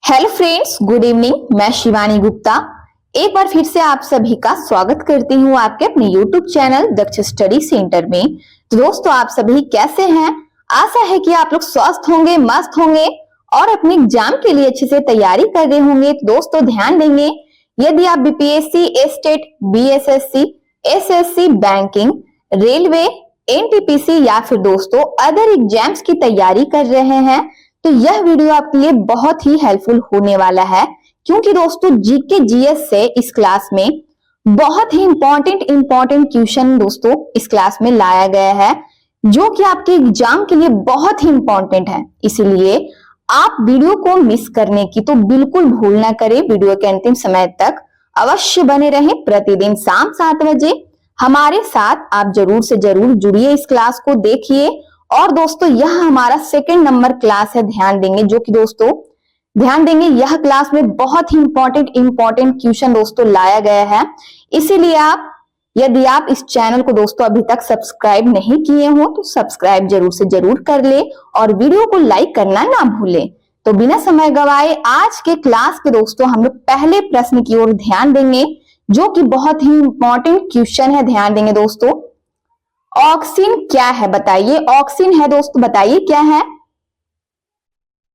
Hello friends, good evening. मैं शिवानी गुप्ता एक बार फिर से आप सभी का स्वागत करती हूँ आपके अपने यूट्यूब चैनल दक्ष स्टडी सेंटर में। तो दोस्तों, आप सभी कैसे हैं? आशा है कि आप लोग स्वस्थ होंगे, मस्त होंगे और अपने एग्जाम के लिए अच्छे से तैयारी कर रहे होंगे। तो दोस्तों ध्यान देंगे, यदि आप BPSC, state, BSSC, SSC, banking, railway, NTPC या फिर दोस्तों अदर एग्जाम्स की तैयारी कर रहे हैं तो यह वीडियो आपके लिए बहुत ही हेल्पफुल होने वाला है, क्योंकि दोस्तों जीके जीएस से इस क्लास में बहुत ही इंपॉर्टेंट क्वेश्चन दोस्तों इस क्लास में लाया गया है, जो कि आपके एग्जाम के लिए बहुत ही इंपॉर्टेंट है। इसीलिए आप वीडियो को मिस करने की तो बिल्कुल भूल ना करें। वीडियो के अंतिम समय तक अवश्य बने रहें। प्रतिदिन शाम 7 बजे हमारे साथ आप जरूर से जरूर जुड़िए, इस क्लास को देखिए। और दोस्तों यह हमारा सेकंड नंबर क्लास है, ध्यान देंगे, जो कि दोस्तों ध्यान देंगे यह क्लास में बहुत ही इंपॉर्टेंट क्वेश्चन दोस्तों लाया गया है। इसीलिए यदि आप इस चैनल को दोस्तों अभी तक सब्सक्राइब नहीं किए हो तो सब्सक्राइब जरूर से जरूर कर ले और वीडियो को लाइक करना ना भूलें। तो बिना समय गवाए आज के क्लास के दोस्तों हम लोग पहले प्रश्न की ओर ध्यान देंगे, जो कि बहुत ही इंपॉर्टेंट क्वेश्चन है। ध्यान देंगे दोस्तों, ऑक्सिन क्या है बताइए। ऑक्सिन है दोस्तों, बताइए क्या है।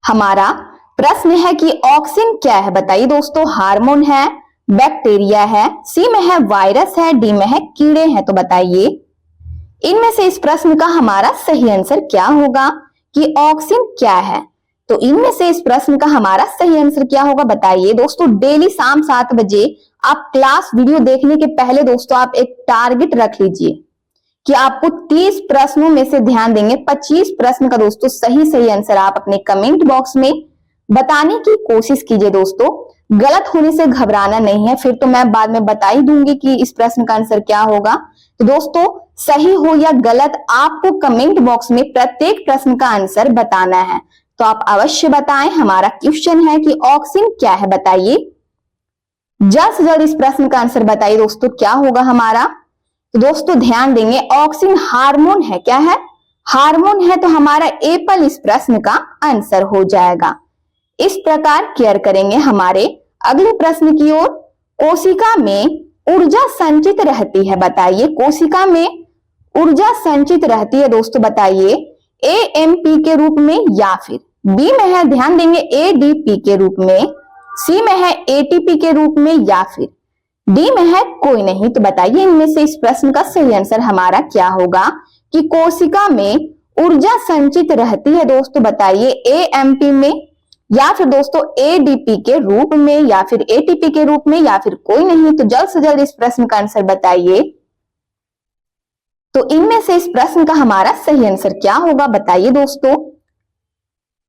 हमारा प्रश्न है कि ऑक्सिन क्या है बताइए दोस्तों। हार्मोन है, बैक्टीरिया है, सी में है वायरस है, डी में है कीड़े हैं। तो बताइए इनमें से इस प्रश्न का हमारा सही आंसर क्या होगा कि ऑक्सिन क्या है। तो इनमें से इस प्रश्न का हमारा सही आंसर क्या होगा बताइए दोस्तों। डेली शाम 7 बजे आप क्लास वीडियो देखने के पहले दोस्तों आप एक टारगेट रख लीजिए कि आपको 30 प्रश्नों में से ध्यान देंगे 25 प्रश्न का दोस्तों सही आंसर आप अपने कमेंट बॉक्स में बताने की कोशिश कीजिए। दोस्तों गलत होने से घबराना नहीं है, फिर तो मैं बाद में बता ही दूंगी कि इस प्रश्न का आंसर क्या होगा। तो दोस्तों सही हो या गलत आपको कमेंट बॉक्स में प्रत्येक प्रश्न का आंसर बताना है। तो आप अवश्य बताएं। हमारा क्वेश्चन है कि ऑक्सिन क्या है बताइए। जल्द से जल्द इस प्रश्न का आंसर बताइए दोस्तों, क्या होगा हमारा। तो दोस्तों ध्यान देंगे, ऑक्सिन हार्मोन है। क्या है? हार्मोन है। तो हमारा एप्पल इस प्रश्न का आंसर हो जाएगा। इस प्रकार केयर करेंगे हमारे अगले प्रश्न की ओर। कोशिका में ऊर्जा संचित रहती है बताइए। कोशिका में ऊर्जा संचित रहती है दोस्तों, बताइए एएमपी के रूप में या फिर बी में है, ध्यान देंगे, एडीपी के रूप में, सी में है एटीपी के रूप में या फिर डी में है कोई नहीं। तो बताइए इनमें से इस प्रश्न का सही आंसर हमारा क्या होगा कि कोशिका में ऊर्जा संचित रहती है दोस्तों, बताइए एएमपी में या फिर दोस्तों एडीपी के रूप में या फिर एटीपी के रूप में या फिर कोई नहीं। तो जल्द से जल्द इस प्रश्न का आंसर बताइए। तो इनमें से इस प्रश्न का हमारा सही आंसर क्या होगा बताइए दोस्तों।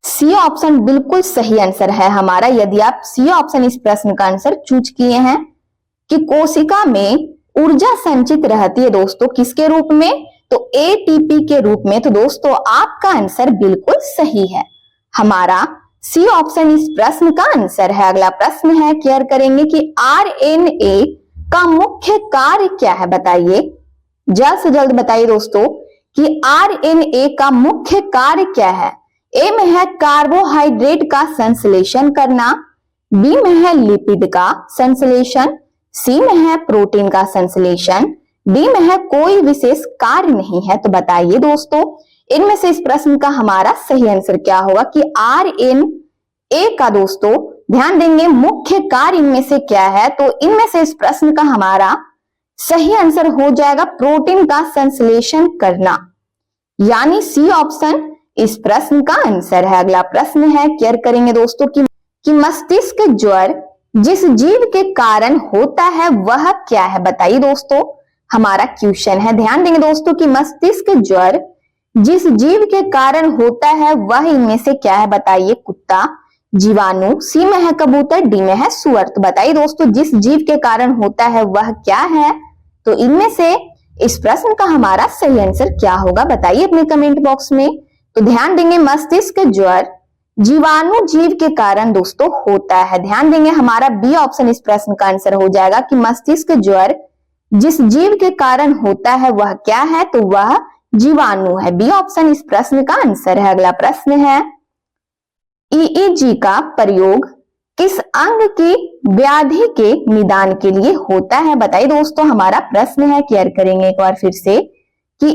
सी ऑप्शन बिल्कुल सही आंसर है हमारा। यदि आप सी ऑप्शन इस प्रश्न का आंसर चूज किए हैं कि कोशिका में ऊर्जा संचित रहती है दोस्तों किसके रूप में, तो एटीपी के रूप में। तो दोस्तों आपका आंसर बिल्कुल सही है। हमारा सी ऑप्शन इस प्रश्न का आंसर है। अगला प्रश्न है, केयर करेंगे कि आरएनए का मुख्य कार्य क्या है बताइए। जल्द से जल्द बताइए दोस्तों कि आरएनए का मुख्य कार्य क्या है। ए में है कार्बोहाइड्रेट का संश्लेषण करना, बी में है लिपिड का संश्लेषण, सी में है प्रोटीन का संश्लेषण, डी में है कोई विशेष कार्य नहीं है। तो बताइए दोस्तों इनमें से इस प्रश्न का हमारा सही आंसर क्या होगा कि आरएनए का दोस्तों ध्यान देंगे मुख्य कार्य इनमें से क्या है। तो इनमें से इस प्रश्न का हमारा सही आंसर हो जाएगा प्रोटीन का संश्लेषण करना, यानी सी ऑप्शन इस प्रश्न का आंसर है। अगला प्रश्न है, केयर करेंगे दोस्तों कि मस्तिष्क ज्वर जिस जीव के कारण होता है वह क्या है बताइए दोस्तों। हमारा क्वेश्चन है, ध्यान देंगे दोस्तों कि मस्तिष्क ज्वर जिस जीव के कारण होता है वह इनमें से क्या है बताइए। कुत्ता, जीवाणु, सी में है कबूतर, डी में है सुअर। तो बताइए दोस्तों जिस जीव के कारण होता है वह क्या है। तो इनमें से इस प्रश्न का हमारा सही आंसर क्या होगा बताइए अपने कमेंट बॉक्स में। तो ध्यान देंगे मस्तिष्क ज्वर जीवाणु जीव के कारण दोस्तों होता है। ध्यान देंगे हमारा बी ऑप्शन इस प्रश्न का आंसर हो जाएगा कि मस्तिष्क ज्वर जिस जीव के कारण होता है वह क्या है, तो वह जीवाणु है। बी ऑप्शन इस प्रश्न का आंसर है। अगला प्रश्न है, ईईजी का प्रयोग किस अंग की व्याधि के निदान के लिए होता है? बताइए दोस्तों, हमारा प्रश्न है, क्लियर करेंगे एक बार फिर से कि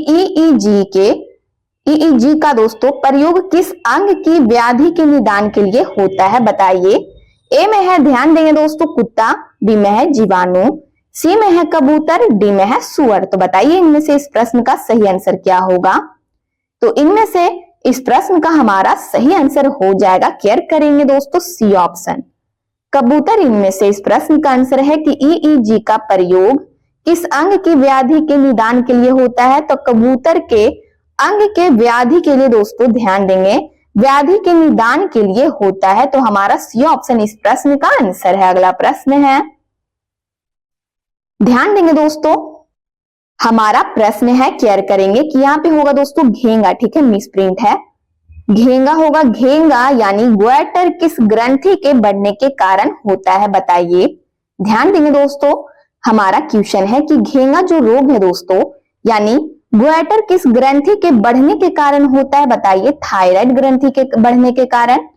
ईईजी का दोस्तों प्रयोग किस अंग की व्याधि के निदान के लिए होता है? बताइए। ए में है, ध्यान देंगे दोस्तों, कुत्ता, बी में है जीवाणु, सी में है कबूतर, डी में है सुअर। तो बताइए इनमें से इस प्रश्न का सही आंसर क्या होगा? तो इनमें से इस प्रश्न का हमारा सही आंसर हो जाएगा, क्लियर करेंगे दोस्तों, सी ऑप्शन, कबूतर। इनमें से इस प्रश्न का आंसर है कि ईईजी का प्रयोग किस अंग की व्याधि के निदान के लिए होता है? तो कबूतर के अंग के व्याधि के लिए दोस्तों, ध्यान देंगे, व्याधि के निदान के लिए होता है। तो हमारा सी ऑप्शन इस प्रश्न का आंसर है। अगला प्रश्न है, ध्यान देंगे दोस्तों, हमारा प्रश्न है, क्लियर करेंगे कि यहाँ पे होगा दोस्तों घेंगा, ठीक है, मिस प्रिंट है, घेंगा होगा। घेंगा यानी ग्वाटर किस ग्रंथि के बढ़ने के कारण होता है? बताइए। ध्यान देंगे दोस्तों, हमारा क्वेश्चन है कि घेंगा जो रोग है दोस्तों, यानी ग्वाटर किस ग्रंथि के बढ़ने के कारण होता है? बताइए। थायराइड ग्रंथि के बढ़ने के कारण,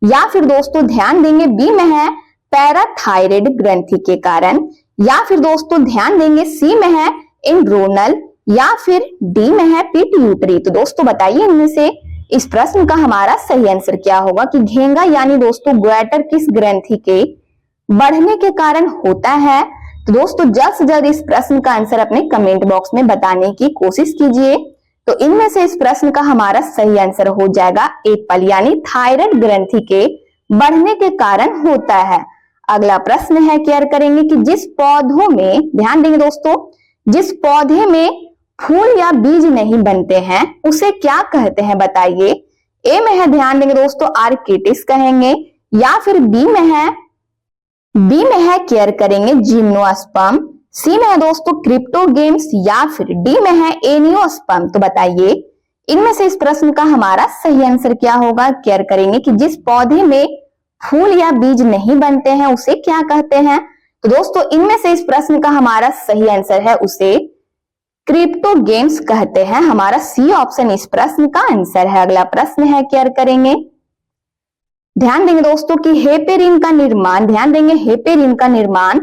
या फिर दोस्तों ध्यान देंगे बी में है पैराथायराइड ग्रंथि के कारण, या फिर दोस्तों ध्यान देंगे सी में है एंड्रोनल, या फिर डी में है पिट्यूटरी। तो दोस्तों बताइए इनमें से इस प्रश्न का हमारा सही आंसर क्या होगा कि घेंगा यानी दोस्तों ग्वाटर किस ग्रंथि के बढ़ने के कारण होता है? तो दोस्तों जल्द से जल्द इस प्रश्न का आंसर अपने कमेंट बॉक्स में बताने की कोशिश कीजिए। तो इनमें से इस प्रश्न का हमारा सही आंसर हो जाएगा एप्पल, यानी थायराइड ग्रंथि के बढ़ने के कारण होता है। अगला प्रश्न है, क्लियर करेंगे कि जिस पौधों में, ध्यान देंगे दोस्तों, जिस पौधे में फूल या बीज नहीं बनते हैं उसे क्या कहते हैं? बताइए। ए में है, ध्यान देंगे दोस्तों, आर्किटिस कहेंगे, या फिर बी में है क्लियर करेंगे जिम्नोस्पर्म, सी में है दोस्तों क्रिप्टोगेम्स, या फिर डी में है एनियोस्पर्म। तो बताइए इनमें से इस प्रश्न का हमारा सही आंसर क्या होगा? क्लियर करेंगे कि जिस पौधे में फूल या बीज नहीं बनते हैं उसे क्या कहते हैं? तो दोस्तों इनमें से इस प्रश्न का हमारा सही आंसर है, उसे क्रिप्टोगेम्स कहते हैं। हमारा सी ऑप्शन इस प्रश्न का आंसर है। अगला प्रश्न है, क्लियर करेंगे, ध्यान देंगे दोस्तों कि हेपेरिन का निर्माण, ध्यान देंगे, हेपेरिन का निर्माण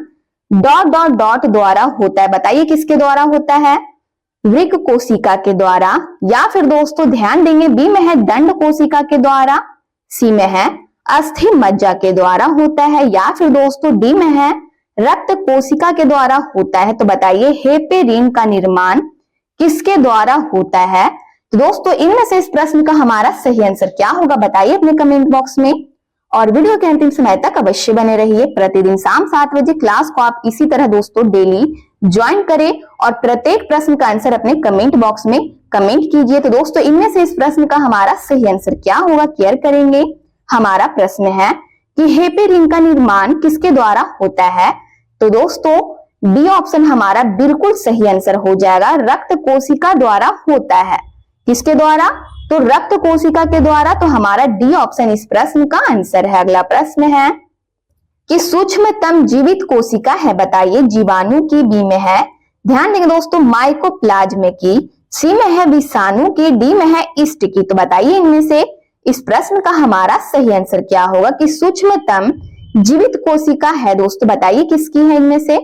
डॉट डॉट डॉट द्वारा होता है। बताइए किसके द्वारा होता है? वृक्क कोशिका के द्वारा, या फिर दोस्तों ध्यान देंगे बी में है दंड कोशिका के द्वारा, सी में है अस्थि मज्जा के द्वारा होता है, या फिर दोस्तों डी में है रक्त कोशिका के द्वारा होता है। तो बताइए हेपेरिन का निर्माण किसके द्वारा होता है? तो दोस्तों इनमें से इस प्रश्न का हमारा सही आंसर क्या होगा? बताइए अपने कमेंट बॉक्स में, और वीडियो के अंतिम समय तक अवश्य बने रहिए। प्रतिदिन शाम 7 बजे क्लास को आप इसी तरह दोस्तों डेली ज्वाइन करें और प्रत्येक प्रश्न का आंसर अपने कमेंट बॉक्स में कमेंट कीजिए। तो दोस्तों इनमें से इस प्रश्न का हमारा सही आंसर क्या होगा? क्लियर करेंगे। हमारा प्रश्न है कि हेपेरिन का निर्माण किसके द्वारा होता है? तो दोस्तों डी ऑप्शन हमारा बिल्कुल सही आंसर हो जाएगा, रक्त कोशिका द्वारा होता है। किसके द्वारा? तो रक्त कोशिका के द्वारा। तो हमारा डी ऑप्शन इस प्रश्न का आंसर है। अगला प्रश्न है कि सूक्ष्मतम जीवित कोशिका है? बताइए। जीवाणु की, बी में है, ध्यान देंगे दोस्तों, माइकोप्लाज्म की, सी में है विषाणु की, डी में है ईस्ट की। तो बताइए इनमें से इस प्रश्न का हमारा सही आंसर क्या होगा कि सूक्ष्मतम जीवित कोशिका है दोस्तों, बताइए किसकी है इनमें से?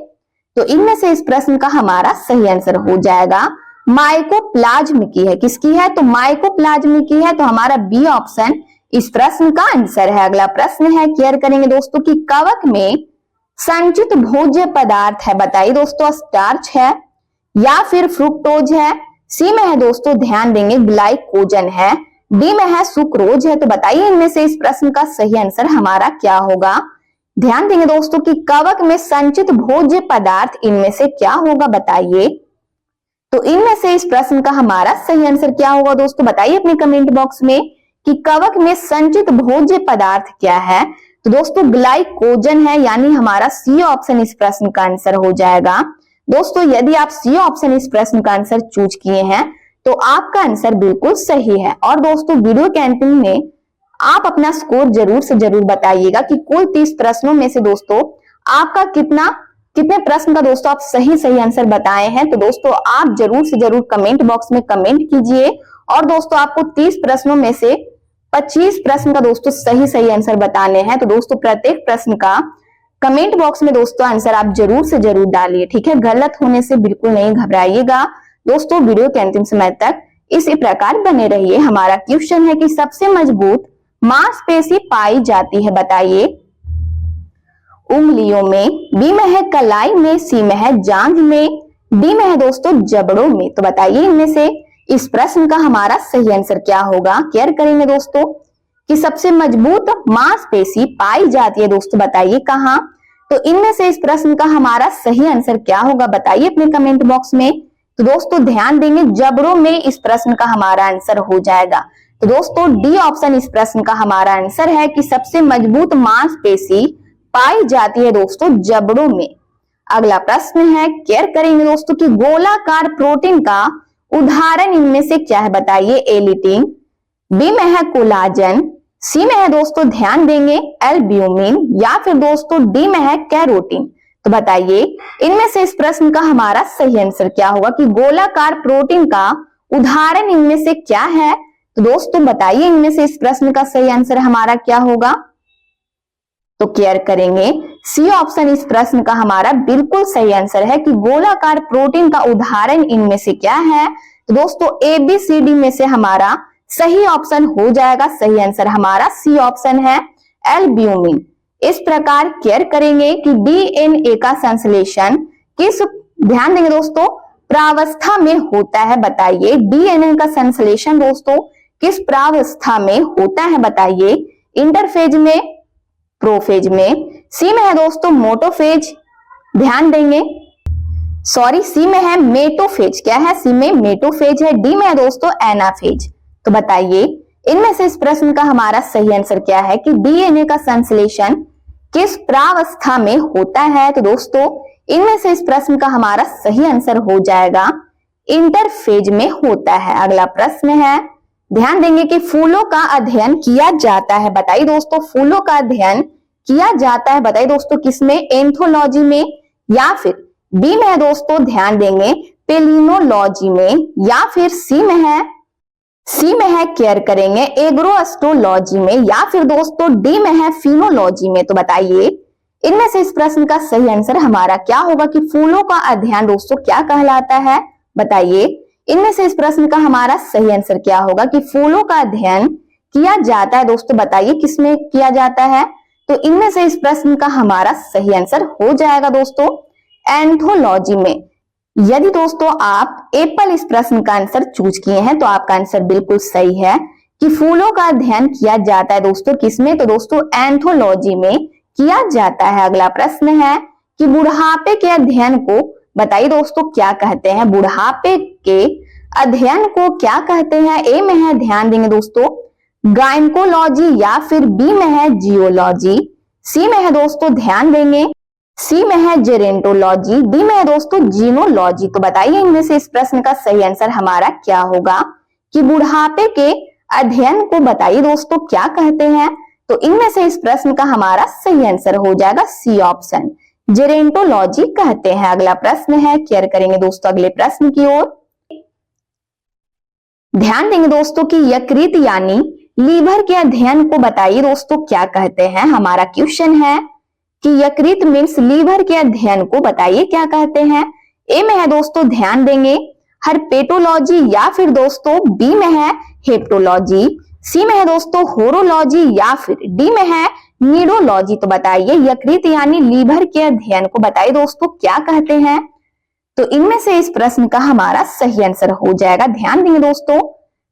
तो इनमें से इस प्रश्न का हमारा सही आंसर हो जाएगा माइकोप्लाज्म की है। किसकी है? तो माइकोप्लाज्म की है। तो हमारा बी ऑप्शन इस प्रश्न का आंसर है। अगला प्रश्न है, क्लियर करेंगे दोस्तों कि कवक में संचित भोज्य पदार्थ है? बताइए दोस्तों, स्टार्च है, या फिर फ्रुक्टोज है, सी में है दोस्तों ध्यान देंगे ग्लाइकोजन है, डी में है सुक्रोज है। तो बताइए इनमें से इस प्रश्न का सही आंसर हमारा क्या होगा? ध्यान देंगे दोस्तों कि कवक में संचित भोज्य पदार्थ इनमें से क्या होगा? बताइए। तो इनमें से इस प्रश्न का हमारा सही आंसर क्या होगा दोस्तों? बताइए अपने कमेंट बॉक्स में कि कवक में संचित भोज्य पदार्थ क्या है? तो दोस्तों ग्लाइकोजन है, यानी हमारा सी ऑप्शन इस प्रश्न का आंसर हो जाएगा। दोस्तों यदि आप सी ऑप्शन इस प्रश्न का आंसर चूज किए हैं तो आपका आंसर बिल्कुल सही है। और दोस्तों वीडियो के अंतिम में आप अपना स्कोर जरूर से जरूर बताइएगा कि कुल 30 प्रश्नों में से दोस्तों आपका कितने प्रश्न का दोस्तों आप सही आंसर बताए हैं। तो दोस्तों आप जरूर से जरूर कमेंट बॉक्स में कमेंट कीजिए। और दोस्तों आपको 30 प्रश्नों में से 25 प्रश्न का दोस्तों सही आंसर बताने हैं। तो दोस्तों प्रत्येक प्रश्न का कमेंट बॉक्स में दोस्तों आंसर आप जरूर से जरूर डालिए, ठीक है। गलत होने से बिल्कुल नहीं घबराइएगा दोस्तों, वीडियो के अंतिम समय तक इसी प्रकार बने रहिए। हमारा क्वेश्चन है कि सबसे मजबूत मांसपेशी पाई जाती है, बताइए। उंगलियों में, बी में है कलाई में, सी में है जांघ में, डी में है दोस्तों जबड़ों में। तो बताइए इनमें से इस प्रश्न का हमारा सही आंसर क्या होगा। केयर करेंगे दोस्तों कि सबसे मजबूत मांसपेशी पाई जाती है दोस्तों, बताइए कहां। तो इनमें से इस प्रश्न का हमारा सही आंसर क्या होगा, बताइए अपने कमेंट बॉक्स में। तो दोस्तों ध्यान देंगे, जबड़ों में इस प्रश्न का हमारा आंसर हो जाएगा। तो दोस्तों डी ऑप्शन इस प्रश्न का हमारा आंसर है कि सबसे मजबूत मांसपेशी पाई जाती है दोस्तों जबड़ों में। अगला प्रश्न है, केयर करेंगे दोस्तों कि गोलाकार प्रोटीन का उदाहरण इनमें से क्या है, बताइए। एलिटिन, बी में है कोलाजन, सी में है दोस्तों ध्यान देंगे एल्ब्यूमिन, या फिर दोस्तों डी में है कैरोटीन। तो बताइए इनमें से इस प्रश्न का हमारा सही आंसर क्या होगा कि गोलाकार प्रोटीन का उदाहरण इनमें से क्या है। तो दोस्तों बताइए इनमें से इस प्रश्न का सही आंसर हमारा क्या होगा। तो केयर करेंगे, सी ऑप्शन इस प्रश्न का हमारा बिल्कुल सही आंसर है कि गोलाकार प्रोटीन का उदाहरण इनमें से क्या है। तो दोस्तों ABCD में से हमारा सही ऑप्शन हो जाएगा। सही आंसर हमारा सी ऑप्शन है एल्ब्यूमिन। इस प्रकार केयर करेंगे कि DNA का संश्लेषण किस, ध्यान देंगे दोस्तों, प्रावस्था में होता है, बताइए। DNA का संश्लेषण दोस्तों किस प्रावस्था में होता है, बताइए। इंटरफेज में, प्रोफेज में, सी में है दोस्तों मोटोफेज, ध्यान देंगे, सॉरी सी में है मेटोफेज, क्या है सी में मेटोफेज है, डी में है दोस्तों एनाफेज। तो बताइए इनमें से इस प्रश्न का हमारा सही आंसर क्या है कि डीएनए का संश्लेषण किस प्रावस्था में होता है। तो दोस्तों इनमें से इस प्रश्न का हमारा सही आंसर हो जाएगा इंटरफेज में होता है। अगला प्रश्न है, ध्यान देंगे कि फूलों का अध्ययन किया जाता है, बताइए दोस्तों फूलों का अध्ययन किया जाता है, बताइए दोस्तों किसमें, एंथोलॉजी में, या फिर बी में है दोस्तों ध्यान देंगे पेलिनोलॉजी में, या फिर सी में है केयर करेंगे एग्रोएस्ट्रोलॉजी में, या फिर दोस्तों डी में है फिनोलॉजी में। तो बताइए इनमें से इस प्रश्न का सही आंसर हमारा क्या होगा कि फूलों का अध्ययन दोस्तों क्या कहलाता है, बताइए। इनमें से इस प्रश्न का हमारा सही आंसर क्या होगा कि फूलों का अध्ययन किया जाता है दोस्तों, बताइए किसमें किया जाता है। तो इनमें से इस प्रश्न का हमारा सही आंसर हो जाएगा दोस्तों एंथोलॉजी में। यदि दोस्तों आप एप्पल इस प्रश्न का आंसर चूज किए हैं तो आपका आंसर बिल्कुल सही है कि फूलों का अध्ययन किया जाता है दोस्तों किसमें, तो दोस्तों एंथोलॉजी में किया जाता है। अगला प्रश्न है कि बुढ़ापे के अध्ययन को बताइए दोस्तों क्या कहते हैं, बुढ़ापे के अध्ययन को क्या कहते हैं। ए में है ध्यान देंगे दोस्तों गायनकोलॉजी, या फिर बी में है जियोलॉजी, सी में है दोस्तों ध्यान देंगे सी में है जेरेंटोलॉजी, डी में है दोस्तों जीनोलॉजी। तो बताइए इनमें से इस प्रश्न का सही आंसर हमारा क्या होगा कि बुढ़ापे के अध्ययन को बताइए दोस्तों क्या कहते हैं। तो इनमें से इस प्रश्न का हमारा सही आंसर हो जाएगा सी ऑप्शन जेरेंटोलॉजी कहते हैं। अगला प्रश्न है, केयर करेंगे दोस्तों अगले प्रश्न की ओर। ध्यान देंगे दोस्तों कि यकृत यानी लीवर के अध्ययन को बताइए दोस्तों क्या कहते हैं। हमारा क्वेश्चन है कि यकृत मीन्स लीवर के अध्ययन को बताइए क्या कहते हैं। ए में है दोस्तों ध्यान देंगे हर्पेटोलॉजी, या फिर दोस्तों बी में है हेप्टोलॉजी, सी में है दोस्तों होरोलॉजी, या फिर डी में है नीडोलॉजी। तो बताइए यकृत यानी लीवर के अध्ययन को बताइए दोस्तों क्या कहते हैं। तो इनमें से इस प्रश्न का हमारा सही आंसर हो जाएगा, ध्यान देंगे दोस्तों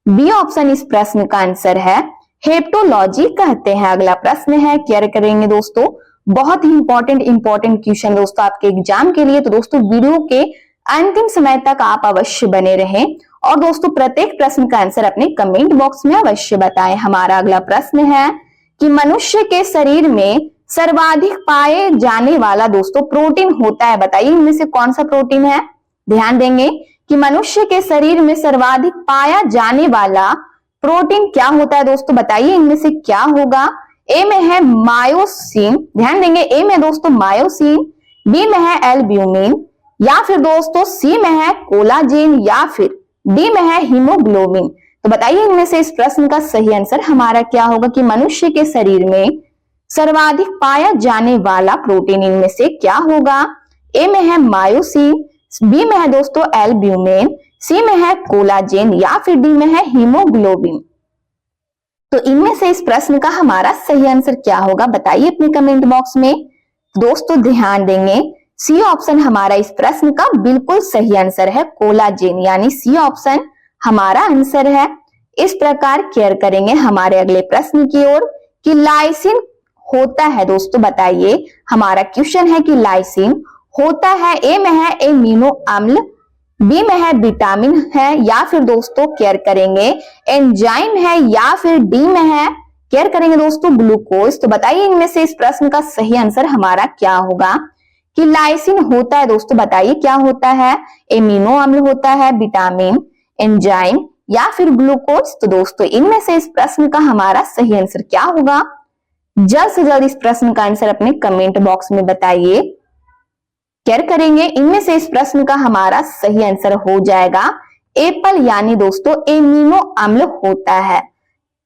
बी ऑप्शन इस प्रश्न का आंसर है हेप्टोलॉजी कहते हैं। अगला प्रश्न है, केयर करेंगे दोस्तों बहुत ही इंपॉर्टेंट क्वेश्चन दोस्तों आपके एग्जाम के लिए। तो दोस्तों वीडियो के अंतिम समय तक आप अवश्य बने रहें और दोस्तों प्रत्येक प्रश्न का आंसर अपने कमेंट बॉक्स में अवश्य बताएं। हमारा अगला प्रश्न है कि मनुष्य के शरीर में सर्वाधिक पाए जाने वाला दोस्तों प्रोटीन होता है, बताइए इनमें से कौन सा प्रोटीन है। ध्यान देंगे कि मनुष्य के शरीर में सर्वाधिक पाया जाने वाला प्रोटीन क्या होता है दोस्तों, बताइए इनमें से क्या होगा। ए में है मायोसिन, ध्यान देंगे ए में दोस्तों मायोसिन, बी में है एल्ब्यूमिन, या फिर दोस्तों सी में है कोलाजेन, या फिर डी में है हीमोग्लोबिन। तो बताइए इनमें से इस प्रश्न का सही आंसर हमारा क्या होगा कि मनुष्य के शरीर में सर्वाधिक पाया जाने वाला प्रोटीन इनमें से क्या होगा। ए में है मायोसिन, बी में है दोस्तों एल्ब्यूमिन, सी में है कोलाजेन या फिर डी में है हीमोग्लोबिन। तो इनमें से इस प्रश्न का हमारा सही आंसर क्या होगा बताइए अपने कमेंट बॉक्स में। दोस्तों ध्यान देंगे, सी ऑप्शन हमारा इस प्रश्न का बिल्कुल सही आंसर है, कोलाजेन, यानी सी ऑप्शन हमारा आंसर है। इस प्रकार केयर करेंगे हमारे अगले प्रश्न की ओर कि लाइसिन होता है दोस्तों, बताइए हमारा क्वेश्चन है कि लाइसिन होता है, ए में है एमिनो अम्ल, बी में है विटामिन है, या फिर दोस्तों केयर करेंगे एंजाइम है, या फिर डी में है केयर करेंगे दोस्तों ग्लूकोज। तो बताइए इनमें से इस प्रश्न का सही आंसर हमारा क्या होगा कि लाइसिन होता है दोस्तों, बताइए क्या होता है, एमिनो अम्ल होता है, विटामिन, एंजाइम या फिर ग्लूकोज। तो दोस्तों इनमें से इस प्रश्न का हमारा सही आंसर क्या होगा, जल्द से जल्द इस प्रश्न का आंसर अपने कमेंट बॉक्स में बताइए। केयर करेंगे इनमें से इस प्रश्न का हमारा सही आंसर हो जाएगा एप्पल, यानी दोस्तों एमिनो अम्ल होता है।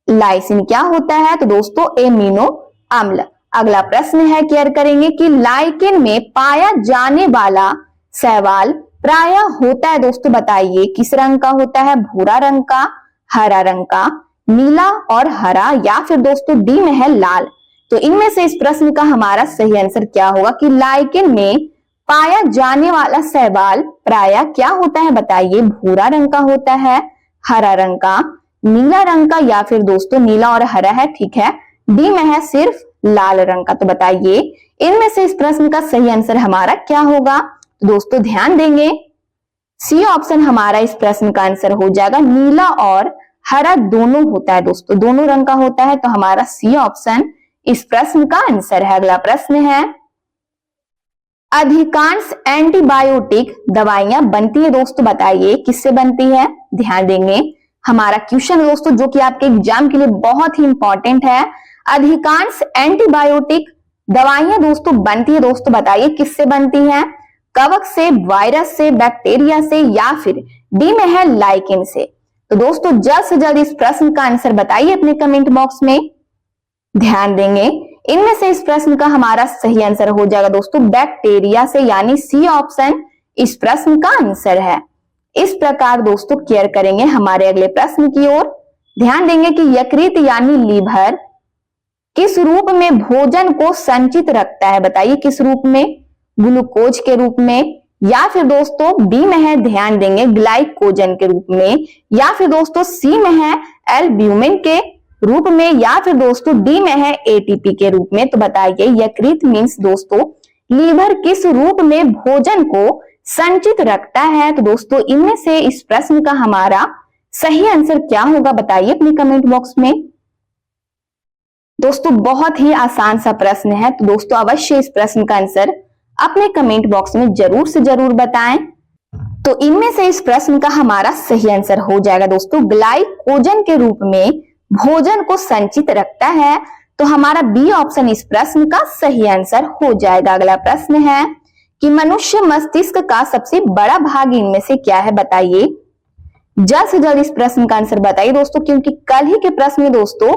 लाइसिन क्या होता है तो दोस्तों एमिनो अम्ल। अगला प्रश्न है, केयर करेंगे कि लाइकेन में पाया जाने वाला शैवाल प्रायः होता है दोस्तों, बताइए किस रंग का होता है, भूरा रंग का, हरा रंग का, नीला और हरा, या फिर दोस्तों डी में है लाल। तो इनमें से इस प्रश्न का हमारा सही आंसर क्या होगा कि लाइकेन में पाया जाने वाला शैवाल प्रायः क्या होता है, बताइए भूरा रंग का होता है, हरा रंग का, नीला रंग का, या फिर दोस्तों नीला और हरा है, ठीक है, डी में है सिर्फ लाल रंग का। तो बताइए इनमें से इस प्रश्न का सही आंसर हमारा क्या होगा। तो दोस्तों ध्यान देंगे, सी ऑप्शन हमारा इस प्रश्न का आंसर हो जाएगा, नीला और हरा दोनों होता है दोस्तों, दोनों रंग का होता है। तो हमारा सी ऑप्शन इस प्रश्न का आंसर है। अगला प्रश्न है, अधिकांश एंटीबायोटिक दवाइयां बनती है दोस्तों, बताइए किससे बनती है। ध्यान देंगे हमारा क्वेश्चन दोस्तों जो कि आपके एग्जाम के लिए बहुत ही इंपॉर्टेंट है, अधिकांश एंटीबायोटिक दवाइयां दोस्तों बनती है दोस्तों, बताइए किससे बनती है, कवक से, वायरस से, बैक्टीरिया से, या फिर डी में है लाइकेन से। तो दोस्तों जल्द से जल्द इस प्रश्न का आंसर बताइए अपने कमेंट बॉक्स में। ध्यान देंगे इनमें से इस प्रश्न का हमारा सही आंसर हो जाएगा दोस्तों बैक्टीरिया से, यानी सी ऑप्शन इस प्रश्न का आंसर है। इस प्रकार दोस्तों केयर करेंगे हमारे अगले प्रश्न की ओर। ध्यान देंगे कि यकृत यानी लीवर किस रूप में भोजन को संचित रखता है, बताइए किस रूप में, ग्लूकोज के रूप में, या फिर दोस्तों बी में है ध्यान देंगे ग्लाइकोजन के रूप में, या फिर दोस्तों सी में है एल्ब्यूमिन के रूप में, या फिर दोस्तों डी में है एटीपी के रूप में। तो बताइए यकृत मीन्स दोस्तों लीवर किस रूप में भोजन को संचित रखता है। तो दोस्तों इनमें से इस प्रश्न का हमारा सही आंसर क्या होगा बताइए अपने कमेंट बॉक्स में। दोस्तों बहुत ही आसान सा प्रश्न है, तो दोस्तों अवश्य इस प्रश्न का आंसर अपने कमेंट बॉक्स में जरूर से जरूर बताएं। तो इनमें से इस प्रश्न का हमारा सही आंसर हो जाएगा दोस्तों ग्लाइकोजन के रूप में भोजन को संचित रखता है। तो हमारा बी ऑप्शन इस प्रश्न का सही आंसर हो जाएगा। अगला प्रश्न है कि मनुष्य मस्तिष्क का सबसे बड़ा भाग इनमें से क्या है, बताइए जल्द से जल्द इस प्रश्न का आंसर बताइए दोस्तों, क्योंकि कल ही के प्रश्न में दोस्तों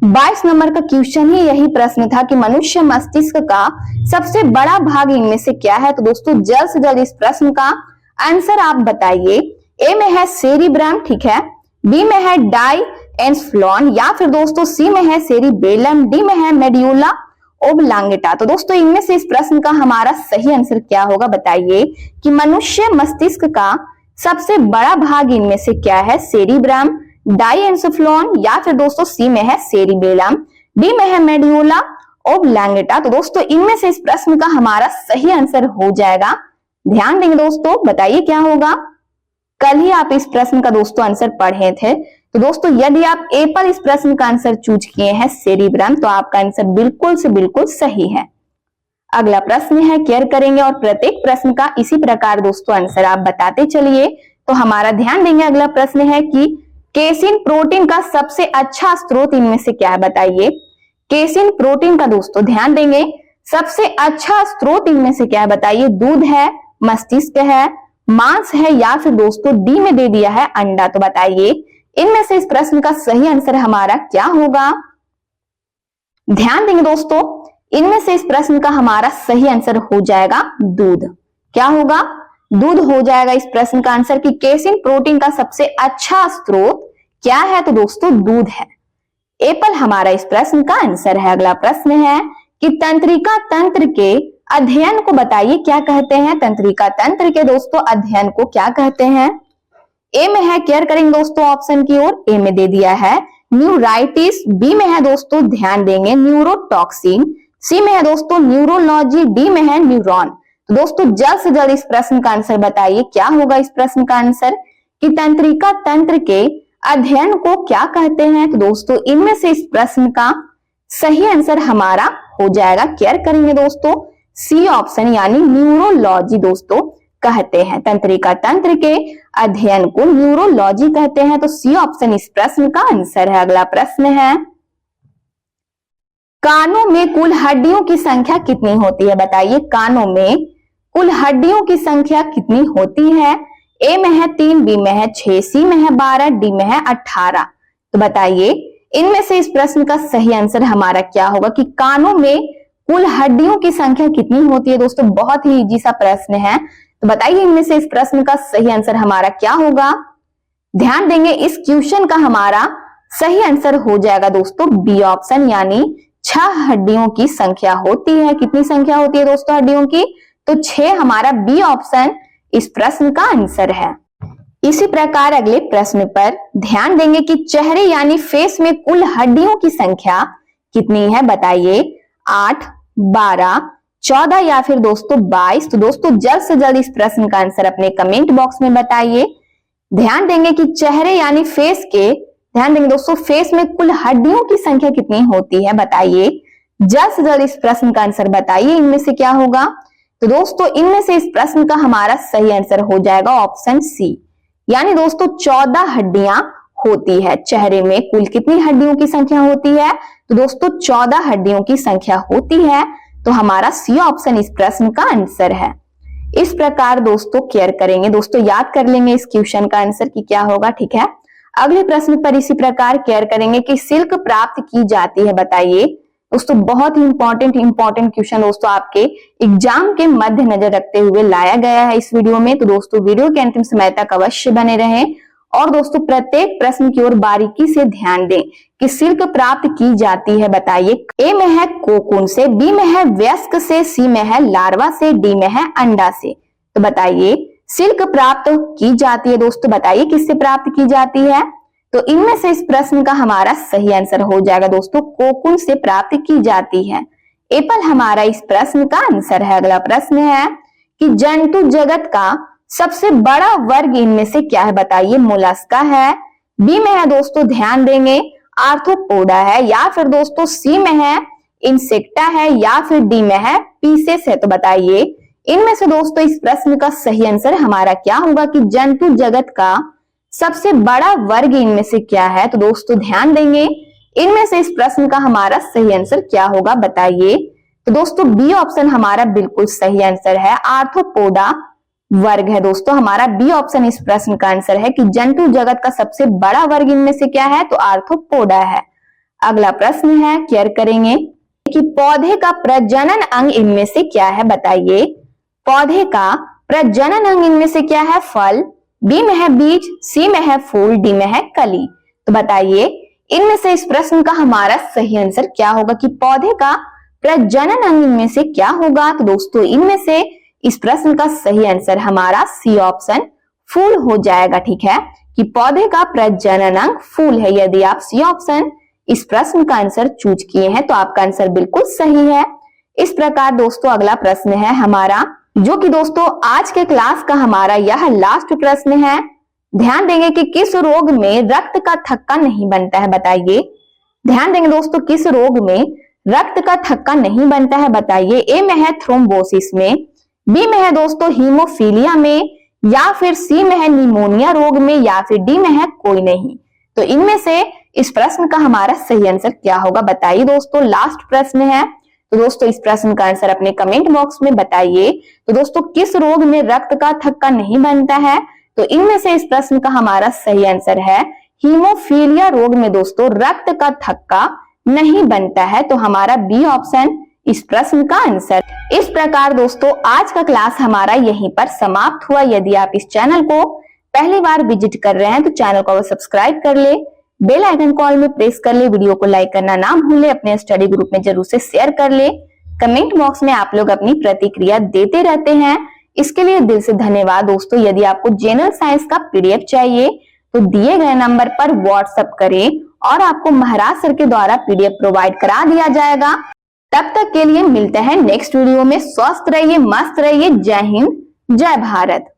22 नंबर का क्वेश्चन ही यही प्रश्न था कि मनुष्य मस्तिष्क का सबसे बड़ा भाग इनमें से क्या है। तो दोस्तों जल्द से जल्द इस प्रश्न का आंसर आप बताइए। ए में है सेरिब्रम, ठीक है, बी में है डाइएन्सेफेलॉन, या फिर दोस्तों सी में है सेरिबेलम, डी में है मेडुला ओब्लांगेटा। तो दोस्तों इनमें से इस प्रश्न का हमारा सही आंसर क्या होगा बताइए कि मनुष्य मस्तिष्क का सबसे बड़ा भाग इनमें से क्या है, सेरिब्रम, डाइएन्सेफेलॉन, या फिर दोस्तों सी में है सेरिबेलम, डी में है मेडुला ओब्लांगेटा। तो दोस्तों इनमें से इस प्रश्न का हमारा सही आंसर हो जाएगा। ध्यान देंगे दोस्तों, बताइए क्या होगा। कल ही आप इस प्रश्न का दोस्तों आंसर पढ़े थे। तो दोस्तों यदि आप ए पर इस प्रश्न का आंसर चूज किए हैं सेरिब्रम, तो आपका आंसर बिल्कुल से बिल्कुल सही है। अगला प्रश्न है, केयर करेंगे और प्रत्येक प्रश्न का इसी प्रकार दोस्तों आंसर आप बताते चलिए। तो हमारा ध्यान देंगे अगला प्रश्न है कि केसिन प्रोटीन का सबसे अच्छा स्रोत इनमें से क्या है, बताइए केसिन प्रोटीन का दोस्तों ध्यान देंगे सबसे अच्छा स्रोत इनमें से क्या है, बताइए दूध है, मस्तिष्क है, मांस है, या फिर दोस्तों डी में दे दिया है अंडा। तो बताइए इनमें से इस प्रश्न का सही आंसर हमारा क्या होगा? ध्यान देंगे दोस्तों, इनमें से इस प्रश्न का हमारा सही आंसर हो जाएगा दूध। क्या होगा? दूध हो जाएगा इस प्रश्न का आंसर कि केसिन प्रोटीन का सबसे अच्छा स्रोत क्या है? तो दोस्तों दूध है। एप्पल हमारा इस प्रश्न का आंसर है। अगला प्रश्न है कि तंत्रिका तंत्र के अध्ययन को बताइए, क्या कहते हैं? तंत्रिका तंत्र के दोस्तों अध्ययन को क्या कहते हैं? ए में है, केयर करेंगे दोस्तों ऑप्शन की ओर। ए में दे दिया है न्यूराइटिस, बी में है दोस्तों ध्यान देंगे न्यूरोटॉक्सिन, सी में है दोस्तों न्यूरोलॉजी, डी में है न्यूरॉन। तो दोस्तों जल्द से जल्द इस प्रश्न का आंसर बताइए, क्या होगा इस प्रश्न का आंसर कि तंत्रिका तंत्र के अध्ययन को क्या कहते हैं? तो दोस्तों इनमें से इस प्रश्न का सही आंसर हमारा हो जाएगा, केयर करेंगे दोस्तों, सी ऑप्शन यानी न्यूरोलॉजी दोस्तों कहते हैं। तंत्रिका तंत्र के अध्ययन को न्यूरोलॉजी कहते हैं, तो सी ऑप्शन इस प्रश्न का आंसर है। अगला प्रश्न है कानों में कुल हड्डियों की संख्या कितनी होती है? बताइए कानों में कुल हड्डियों की संख्या कितनी होती है? ए में है 3, बी में है 6, सी में है 12, डी में है 18। तो बताइए इनमें से इस प्रश्न का सही आंसर हमारा क्या होगा कि कानों में कुल हड्डियों की संख्या कितनी होती है? दोस्तों बहुत ही इजी सा प्रश्न है, तो बताइए इनमें से इस प्रश्न का सही आंसर हमारा क्या होगा? ध्यान देंगे इस क्वेश्चन का हमारा सही आंसर हो जाएगा दोस्तों बी ऑप्शन यानी 6 हड्डियों की संख्या होती है। कितनी संख्या होती है दोस्तों हड्डियों की? तो 6 हमारा बी ऑप्शन इस प्रश्न का आंसर है। इसी प्रकार अगले प्रश्न पर ध्यान देंगे कि चेहरे यानी फेस में कुल हड्डियों की संख्या कितनी है? बताइए 8, 12, 14 या फिर दोस्तों 22। तो दोस्तों जल्द से जल्द इस प्रश्न का आंसर अपने कमेंट बॉक्स में बताइए। ध्यान देंगे कि चेहरे यानी फेस के, ध्यान देंगे दोस्तों फेस में कुल हड्डियों की संख्या कितनी होती है? बताइए जल्द से जल्द इस प्रश्न का आंसर बताइए, इनमें से क्या होगा? तो दोस्तों इनमें से इस प्रश्न का हमारा सही आंसर हो जाएगा ऑप्शन सी, यानी दोस्तों 14 हड्डियां होती है। चेहरे में कुल कितनी हड्डियों की संख्या होती है? तो दोस्तों 14 हड्डियों की संख्या होती है, तो हमारा सी ऑप्शन इस प्रश्न का आंसर है। इस प्रकार दोस्तों केयर करेंगे, दोस्तों याद कर लेंगे इस क्वेश्चन का आंसर कि क्या होगा, ठीक है। अगले प्रश्न पर इसी प्रकार केयर करेंगे कि सिल्क प्राप्त की जाती है। बताइए दोस्तों बहुत ही इंपॉर्टेंट क्वेश्चन दोस्तों आपके एग्जाम के मध्य नजर रखते हुए लाया गया है इस वीडियो में, तो दोस्तों वीडियो के अंतिम समय तक अवश्य बने रहें और दोस्तों प्रत्येक प्रश्न की ओर बारीकी से ध्यान दें कि सिल्क प्राप्त की जाती है। बताइए ए में है कोकून से, बी में है वयस्क से, सी में है लार्वा से, डी में है अंडा से। तो बताइए सिल्क प्राप्त की जाती है दोस्तों, बताइए किससे प्राप्त की जाती है? तो इनमें से इस प्रश्न का हमारा सही आंसर हो जाएगा दोस्तों कोकून से प्राप्त की जाती है। एप्पल हमारा इस प्रश्न का आंसर है। अगला प्रश्न है कि जंतु जगत का सबसे बड़ा वर्ग इनमें से क्या है? बताइए मोलस्का है, बी में है दोस्तों ध्यान देंगे आर्थ्रोपोडा है, या फिर दोस्तों सी में है इंसेक्टा है, या फिर डी में है पीसेस है। तो बताइए इनमें से दोस्तों इस प्रश्न का सही आंसर हमारा क्या होगा कि जंतु जगत का सबसे बड़ा वर्ग इनमें से क्या है? तो दोस्तों ध्यान देंगे इनमें से इस प्रश्न का हमारा सही आंसर क्या होगा? बताइए। तो दोस्तों बी ऑप्शन हमारा बिल्कुल सही आंसर है, आर्थ्रोपोडा वर्ग है दोस्तों हमारा बी ऑप्शन इस प्रश्न का आंसर है कि जंतु जगत का सबसे बड़ा वर्ग इनमें से क्या है? तो आर्थ्रोपोडा है। अगला प्रश्न है केयर करेंगे कि पौधे का प्रजनन अंग इनमें से क्या है? बताइए पौधे का प्रजनन अंग इनमें से क्या है? फल, बी में है बीज, सी में है फूल, डी में है कली। तो बताइए इनमें से इस प्रश्न का हमारा सही आंसर क्या होगा कि पौधे का प्रजनन अंग इनमें से क्या होगा? तो दोस्तों इनमें से इस प्रश्न का सही आंसर हमारा सी ऑप्शन फूल हो जाएगा, ठीक है, कि पौधे का प्रजनन अंग फूल है। यदि आप सी ऑप्शन इस प्रश्न का आंसर चूज किए हैं तो आपका आंसर बिल्कुल सही है। इस प्रकार दोस्तों अगला प्रश्न है हमारा, जो कि दोस्तों आज के क्लास का हमारा यह लास्ट प्रश्न है। ध्यान देंगे कि किस रोग में रक्त का थक्का नहीं बनता है? बताइए ध्यान देंगे दोस्तों किस रोग में रक्त का थक्का नहीं बनता है? बताइए ए में है थ्रोम्बोसिस में, बी में है दोस्तों हीमोफीलिया में, या फिर सी में है निमोनिया रोग में, या फिर डी में है कोई नहीं। तो इनमें से इस प्रश्न का हमारा सही आंसर क्या होगा? बताइए दोस्तों लास्ट प्रश्न है, तो दोस्तों इस प्रश्न का आंसर अपने कमेंट बॉक्स में बताइए। तो दोस्तों किस रोग में रक्त का थक्का नहीं बनता है? तो इनमें से इस प्रश्न का हमारा सही आंसर है हीमोफीलिया रोग में दोस्तों रक्त का थक्का नहीं बनता है। तो हमारा बी ऑप्शन इस प्रश्न का आंसर। इस प्रकार दोस्तों आज का क्लास हमारा यहीं पर समाप्त हुआ। यदि आप इस चैनल को पहली बार विजिट कर रहे हैं तो चैनल को सब्सक्राइब कर ले, बेल आइकन को ऑल में प्रेस कर ले, वीडियो को लाइक करना ना भूले, अपने स्टडी ग्रुप में जरूर से शेयर कर ले। कमेंट बॉक्स में आप लोग अपनी प्रतिक्रिया देते रहते हैं, इसके लिए दिल से धन्यवाद दोस्तों। यदि आपको जनरल साइंस का पीडीएफ चाहिए तो दिए गए नंबर पर व्हाट्सएप करें और आपको महाराज सर के द्वारा पीडीएफ प्रोवाइड करा दिया जाएगा। तब तक के लिए मिलते हैं नेक्स्ट वीडियो में। स्वस्थ रहिए, मस्त रहिए। जय हिंद, जय भारत।